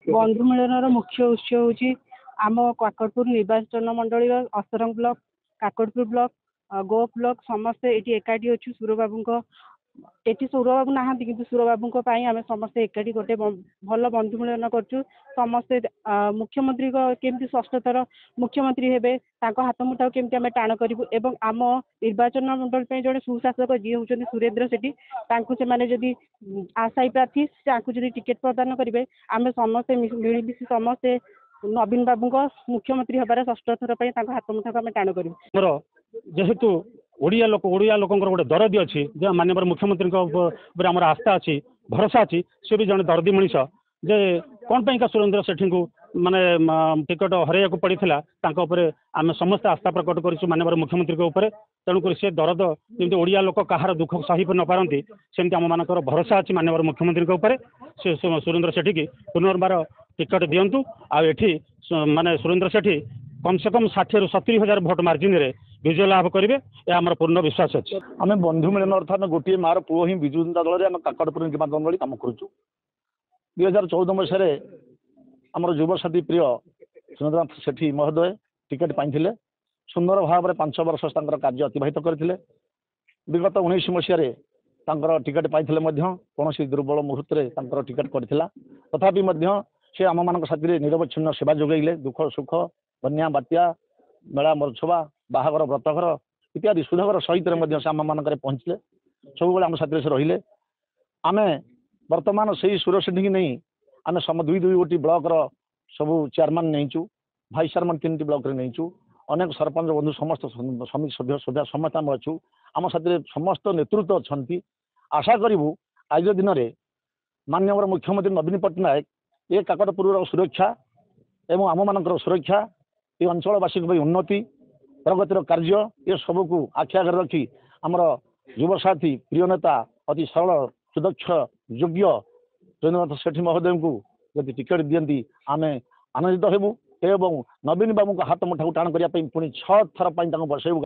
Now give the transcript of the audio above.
बंधु मिलन मुख्य उत्स हूँ आम काकटपुर निर्वाचन मंडल असरंग ब्लॉक काकटपुर ब्लॉक गो ब्लॉक समस्ते ये एकाठी अच्छु सुर बाबू ये सुर बाबू ना कि सुर बाबू आम समस्ते एकाठी गोटे भल बंधु मिलन करूँ समस्ते मुख्यमंत्री केमती षष्ठ थर मुख्यमंत्री हेबे हाथ मुठा केमती आम टाण करूँ एवं आम निर्वाचन मंडल जड़े सुशासक जी होती सुरेंद्र सेठी से जदि आशायी प्रार्थी से टिकेट प्रदान करेंगे आम समस्ते मिलमिशि समस्ते नवीन बाबू मुख्यमंत्री हबार षष्ठ थर हाथ मुठा आम टाण करूँ जेहेतु ओडिया लोक गोटे दरदी अच्छी माननीय मुख्यमंत्री आम आस्था अच्छी भरोसा अच्छी सी भी जन दरदी मनीष जे कौन का सुरेंद्र सेठी को माने टिकट हरैया पड़ा आम समस्त आस्था प्रकट करूँ माननीय मुख्यमंत्री उपर तेणुक सी दरद जमी ओडिया लोक कहार दुख सही न पारती सेमती आम मानकर भरोसा अच्छी माननीय मुख्यमंत्री उपर से सुरेंद्र सेठी की पुनर्बार टिकट दिंतु आठी माने सुरेंद्र सेठी कम से कम 60 ରୁ 70,000 भोट मार्जिन रे विजय लाभ करेंगे यह आम पूर्ण विश्वास अच्छे। आम बंधु मिलन अर्थ आम गोटे मार पुओ ही विजु जनता दल में काकटपुर निर्वाचन मंडल कम करुँ 2014 मसीह आमर युवसाथी प्रिय सुरेंद्रनाथ सेठी महोदय टिकेट पाई सुंदर भाव में 5 वर्ष कार्य अतिबाहित करते विगत 19 मसीह टिकेट पाई कौन दुर्बल मुहूर्त में टिकेट करता तथापि से आम मान साथी निरवच्छिन्न सेवा जोगैले दुख सुख बन्या बात्या मेला मरछवा बाहागर व्रतघर इत्यादि सुधगर सहित से आम मान पहुँचले सब आम साथी से रहिले आम बर्तमान से सुर सेठी की नहीं आम सम दुई गोटी ब्लॉक सब चेयरमैन नहींचु भाइस चेयरमैन 3टी ब्लॉक नहींचु अनेक सरपंच बंधु समस्त समिति सभ्य सभ्य समस्त आम अच्छु आम साथी समस्त नेतृत्व अच्छा आशा करूँ आज दिन में माननीय मुख्यमंत्री नवीन पट्टनायक ये काकटपुर सुरक्षा एवं आम मान सुरक्षा ये अंचलवासी उन्नति प्रगतिर कार्य ये सबको आखि आगे रखी आमर युवसाथी प्रिय नेता अति सरल सुदक्ष योग्य सुरेंद्रनाथ सेठी महोदय को यदि टिकेट दियंती आम आनंदित हेबू एवं नवीन बाबू हाथ मुठा टाण करने पुणी 6 थर बसैबू।